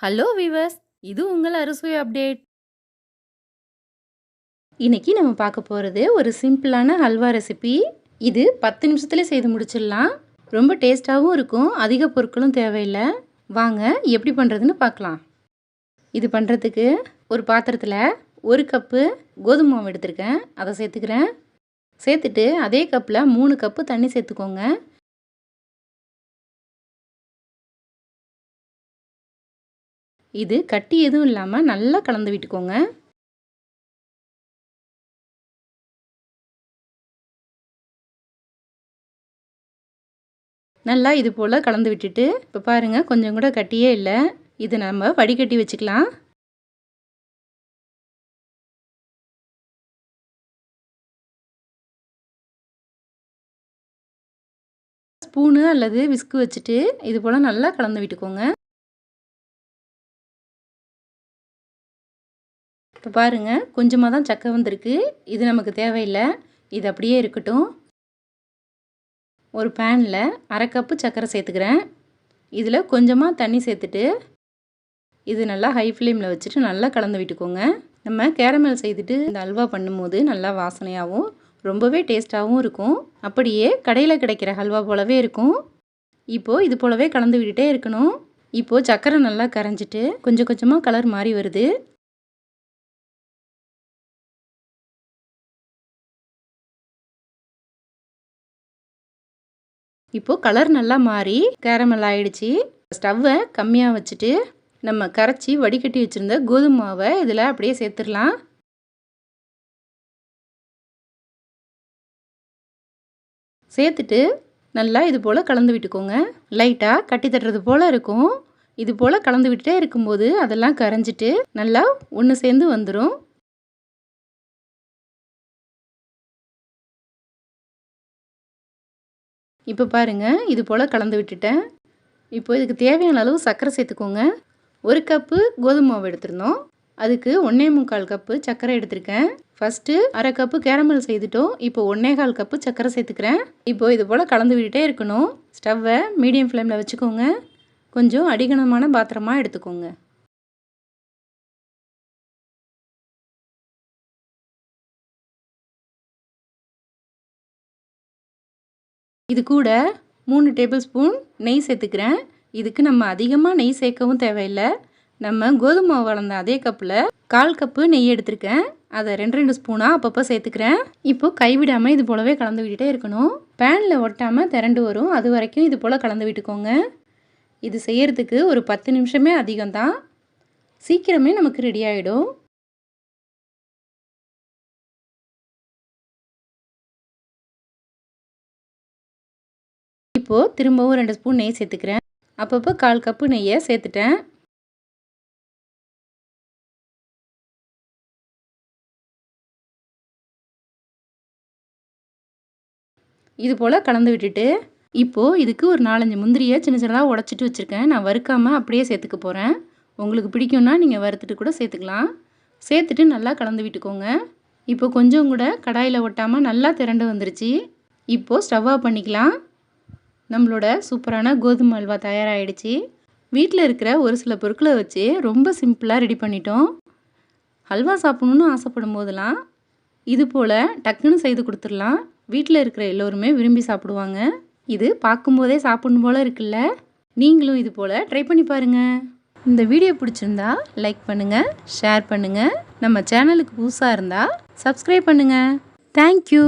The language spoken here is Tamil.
ஹலோ வீவர்ஸ், இது உங்கள் அறுசுவை அப்டேட். இன்னைக்கு நம்ம பார்க்க போகிறது ஒரு சிம்பிளான ஹல்வா ரெசிபி. இது 10 நிமிஷத்துல செய்து முடிச்சிடலாம். ரொம்ப டேஸ்ட்டாகவும் இருக்கும், அதிக பொருட்களும் தேவையில்லை. வாங்க எப்படி பண்ணுறதுன்னு பார்க்கலாம். இது பண்ணுறதுக்கு ஒரு பாத்திரத்தில் 1 கப்பு கோதுமை மாவு எடுத்திருக்கேன், அதை சேர்த்துக்கிறேன். சேர்த்துட்டு அதே கப்பில் 3 கப்பு தண்ணி சேர்த்துக்கோங்க. இது கட்டி எதுவும் இல்லாமல் நல்லா கலந்து விட்டுக்கோங்க. நல்லா இது போல் கலந்து விட்டுட்டு, இப்போ பாருங்கள் கொஞ்சம் கூட கட்டியே இல்லை. இது நம்ம வடிகட்டி வச்சுக்கலாம். ஸ்பூனு அல்லது விஸ்கு வச்சுட்டு இது போல் நல்லா கலந்து விட்டுக்கோங்க. இப்போ பாருங்கள் கொஞ்சமாக தான் சக்கை வந்திருக்கு, இது நமக்கு தேவையில்லை, இது அப்படியே இருக்கட்டும். ஒரு பேனில் 1/2 கப்பு சர்க்கரை சேர்த்துக்கிறேன். இதில் கொஞ்சமாக தண்ணி சேர்த்துட்டு இது நல்லா ஹை ஃப்ளேமில் வச்சுட்டு நல்லா கலந்து விட்டுக்கோங்க. நம்ம கேரமல் செய்துட்டு இந்த அல்வா பண்ணும்போது நல்லா வாசனையாகவும் ரொம்பவே டேஸ்ட்டாகவும் இருக்கும். அப்படியே கடையில் கிடைக்கிற ஹல்வா போலவே இருக்கும். இப்போது இது போலவே கலந்து விட்டுட்டே இருக்கணும். இப்போது சர்க்கரை நல்லா கரைஞ்சிட்டு கொஞ்சம் கொஞ்சமாக கலர் மாறி வருது. இப்போது கலர் நல்லா மாறி கேரமல் ஆயிடுச்சு. ஸ்டவ்வை கம்மியாக வச்சுட்டு நம்ம கரைச்சி வடிகட்டி வச்சுருந்த கோதுமை மாவை இதில் அப்படியே சேர்த்துடலாம். சேர்த்துட்டு நல்லா இது போல் கலந்து விட்டுக்கோங்க. லைட்டாக கட்டி தட்டுறது போல் இருக்கும். இது போல் கலந்து விட்டுட்டே இருக்கும்போது அதெல்லாம் கரைஞ்சிட்டு நல்லா ஒன்று சேர்ந்து வந்துடும். இப்போ பாருங்கள் இது போல் கலந்து விட்டுட்டேன். இப்போ இதுக்கு தேவையான அளவு சர்க்கரை சேர்த்துக்கோங்க. 1 கப்பு கோதுமை மாவு எடுத்திருந்தோம், அதுக்கு 1/4 கப்பு சர்க்கரை எடுத்திருக்கேன். ஃபஸ்ட்டு 1/2 கப்பு கேரமல் செய்துட்டோம், இப்போ 1/4 கப்பு சர்க்கரை சேர்த்துக்கிறேன். இப்போ இது போல் கலந்து விட்டுட்டே இருக்கணும். ஸ்டவ்வை மீடியம் ஃப்ளேமில் வச்சுக்கோங்க. கொஞ்சம் அடிகனமான பாத்திரமாக எடுத்துக்கோங்க. இது கூட 3 டேபிள் ஸ்பூன் நெய் சேர்த்துக்கிறேன். இதுக்கு நம்ம அதிகமாக நெய் சேர்க்கவும் தேவையில்லை. நம்ம கோதுமை மாவு கலந்த அதே கப்பில் 1/4 கப்பு நெய் எடுத்திருக்கேன், அதை 2 ஸ்பூனாக அப்பப்போ சேர்த்துக்கிறேன். இப்போது கைவிடாமல் இது போலவே கலந்து விட்டுட்டே இருக்கணும். பேனில் ஒட்டாமல் திரண்டு வரும், அது வரைக்கும் இது போல் கலந்து விட்டுக்கோங்க. இது செய்யறதுக்கு ஒரு 10 நிமிஷமே அதிகம்தான், சீக்கிரமே நமக்கு ரெடி ஆகிடும். இப்போது திரும்பவும் 2 ஸ்பூன் நெய் சேர்த்துக்கிறேன். அப்பப்போ 1/4 கப்பு நெய்யை சேர்த்துட்டேன். இது போல் கலந்து விட்டுட்டு இப்போது இதுக்கு ஒரு 4-5 முந்திரியை சின்ன சின்னதாக உடச்சிட்டு வச்சுருக்கேன். நான் வறுக்காமல் அப்படியே சேர்த்துக்க போகிறேன். உங்களுக்கு பிடிக்கும்னா நீங்கள் வறுத்துட்டு கூட சேர்த்துக்கலாம். சேர்த்துட்டு நல்லா கலந்து விட்டுக்கோங்க. இப்போ கொஞ்சம் கூட கடாயில் ஒட்டாமல் நல்லா திரண்டு வந்துருச்சு. இப்போது ஸ்டவ் ஆஃப் பண்ணிக்கலாம். நம்மளோட சூப்பரான கோதுமை அல்வா தயாராகிடுச்சு. வீட்டில் இருக்கிற ஒரு சில பொருட்களை வச்சு ரொம்ப சிம்பிளாக ரெடி பண்ணிட்டோம். ஹல்வா சாப்பிட்ணுன்னு ஆசைப்படும் போதெல்லாம் இது போல் டக்குன்னு செய்து கொடுத்துடலாம். வீட்டில் இருக்கிற எல்லோருமே விரும்பி சாப்பிடுவாங்க. இது பார்க்கும்போதே சாப்பிடணும் போல் இருக்குல்ல. நீங்களும் இது போல் ட்ரை பண்ணி பாருங்கள். இந்த வீடியோ பிடிச்சிருந்தா லைக் பண்ணுங்கள், ஷேர் பண்ணுங்கள். நம்ம சேனலுக்கு புதுசாக இருந்தால் சப்ஸ்கிரைப் பண்ணுங்கள். தேங்க்யூ.